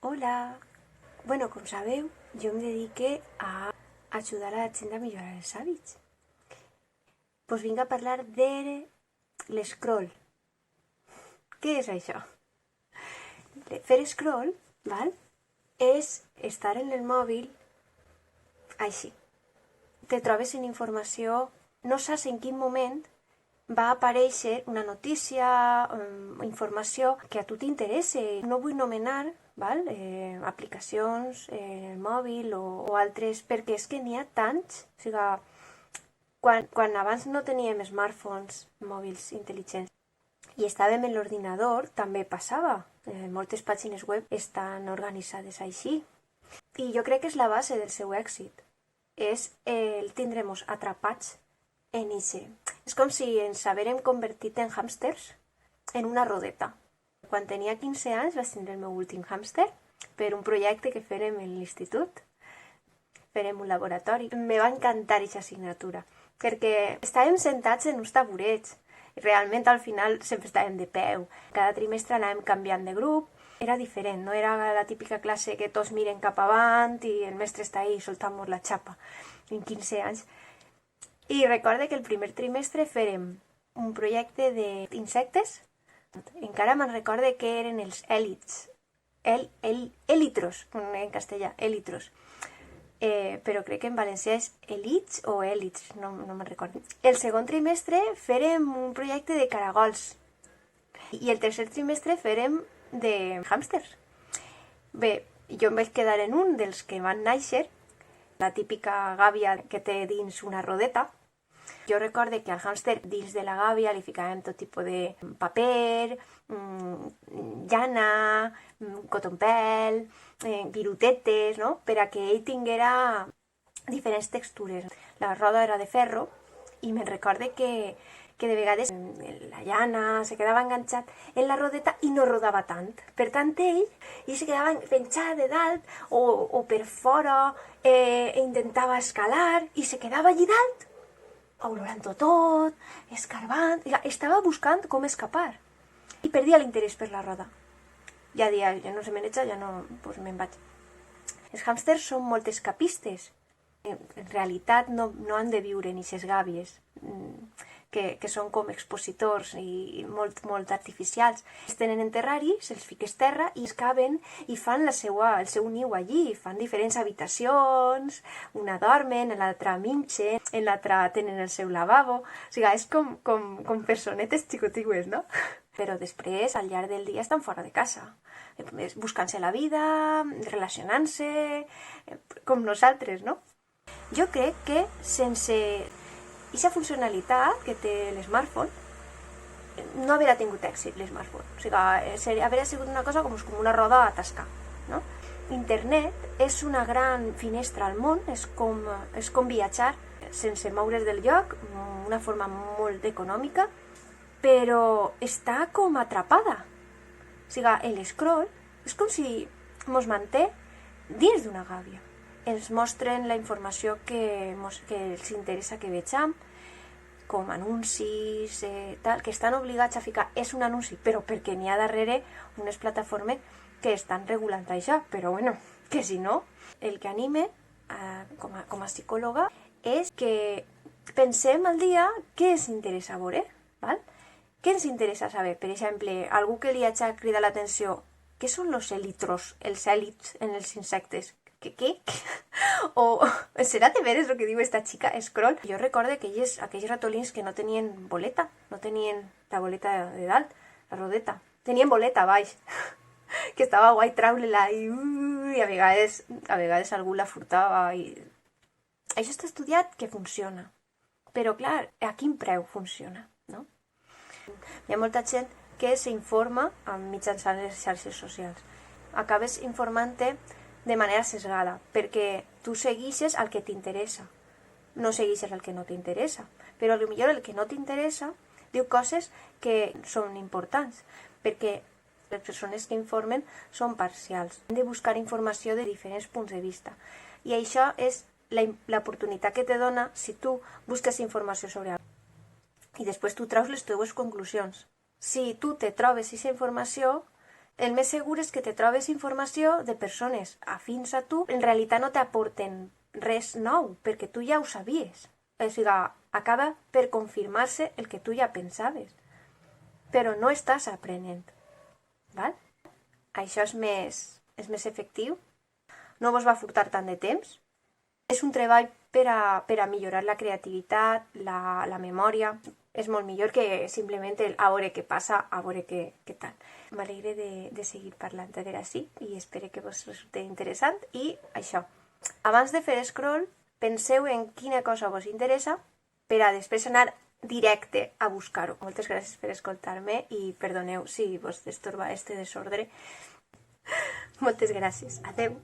Hola! Bueno, com sabeu, jo em dedique a ajudar a la gent a millorar els hàbits. Pues vinc a parlar de l'escroll. Què és això? Fer scroll, val? És estar en el mòbil així. Te trobes en informació, no saps en quin moment va aparèixer una notícia, informació que a tu t'interessa. No vull nomenar aplicacions, el mòbil o altres, perquè és que n'hi ha tants. O sigui, quan abans no teníem smartphones, mòbils intel·ligents, i estàvem en l'ordinador, també passava. Moltes pàgines web estan organitzades així. I jo crec que és la base del seu èxit. És el tindre-nos atrapats en ixe. És com si ens haguérem convertit en hàmsters en una rodeta. Quan tenia 15 anys vaig tindre el meu últim hàmster per un projecte que fèrem en l'institut. Fèrem un laboratori. Me va encantar aquesta assignatura, perquè estàvem sentats en uns taburets. Realment al final sempre estàvem de peu. Cada trimestre anàvem canviant de grup. Era diferent, no era la típica classe que tots miren cap avant i el mestre està ahí soltant-nos la xapa. En 15 anys. I recorde que el primer trimestre fèrem un projecte d'insectes. Encara me'n recorde que eren els èlits. Élitros, en castellà, élitros. Però crec que en valencià és elits o èlits, no me'n recordo. El segon trimestre fèrem un projecte de caragols. I el tercer trimestre fèrem de hàmsters. Bé, jo em vaig quedar en un dels que van néixer, la típica gàbia que té dins una rodeta. Jo recorde que al hàmster dins de la gàbia li ficàvem tot tipus de paper, llana, cotonpel, virutetes, no? Per a que ell tinguera diferents textures. La roda era de ferro i me'n recorde que de vegades la llana se quedava enganxat en la rodeta i no rodava tant. Per tant, ell se quedava penjat de dalt o per fora, intentava escalar i se quedava allí dalt, olorant-ho tot, escarbant. Estava buscant com escapar i perdia l'interès per la roda. Ja dia, ja no se m'eneja, ja no, doncs me'n vaig. Els hàmsters són molt escapistes. En realitat no han de viure en aquestes gàbies, que són com expositors i molt artificials. Es tenen en terrari, se'ls fiques terra i es caben i fan el seu niu allí. Fan diferents habitacions, una dormen, en l'altra minxen, en l'altra tenen el seu lavabo. O sigui, és com personetes xicotigues, no? Però després, al llarg del dia, estan fora de casa, buscant-se la vida, relacionant-se, com nosaltres, no? Jo crec que sense aquesta funcionalitat que té l'smartphone, no hauria tingut èxit l'smartphone. O sigui, hauria sigut una cosa com una roda a tascar, no? Internet és una gran finestra al món, és com viatjar sense moure's del lloc, una forma molt econòmica, però està com atrapada. O sigui, l'escroll és com si ens manté dins d'una gàbia. Ens mostren la informació que els interessa que vegem, com anuncis, tal, que estan obligats a ficar. És un anunci, però perquè n'hi ha darrere unes plataformes que estan regulant això. Però bueno, que si no, el que anime com a psicòloga és que pensem al dia què ens interessa veure, val? Què ens interessa saber? Per exemple, algú que li hagi cridat l'atenció, què són els élitros, els èlits en els insectes? Què? O serà de veres el que diu esta xica, scroll? Jo recorde aquells ratolins que no tenien boleta, no tenien la boleta de dalt, la rodeta. Tenien boleta a baix, que estava guai traure-la i a vegades algú la furtava. Això està estudiat que funciona, però clar, a quin preu funciona, no? Hi ha molta gent que s'informa mitjançant les xarxes socials. Acabes informant-te de manera sesgada, perquè tu segueixes el que t'interessa, no segueixes el que no t'interessa, però potser el que no t'interessa diu coses que són importants, perquè les persones que informen són parcials. Hem de buscar informació de diferents punts de vista, i això és l'oportunitat que te dona si tu busques informació sobre alguna cosa i després tu treus les teves conclusions. Si tu te trobes aquesta informació, el més segur és que te trobes informació de persones afins a tu, en realitat no t'aporten res nou, perquè tu ja ho sabies. O sigui, acaba per confirmar-se el que tu ja pensaves, però no estàs aprenent. Val? Això és més efectiu, no vos va furtar tant de temps, és un treball per a millorar la creativitat, la memòria. És molt millor que simplement el a veure què passa, a veure què tal. M'alegre de seguir parlant de veure sí i espero que vos resulti interessant. I això, abans de fer scroll, penseu en quina cosa vos interessa per a després anar directe a buscar-ho. Moltes gràcies per escoltar-me i perdoneu si vos destorba este desordre. Moltes gràcies. Adeu.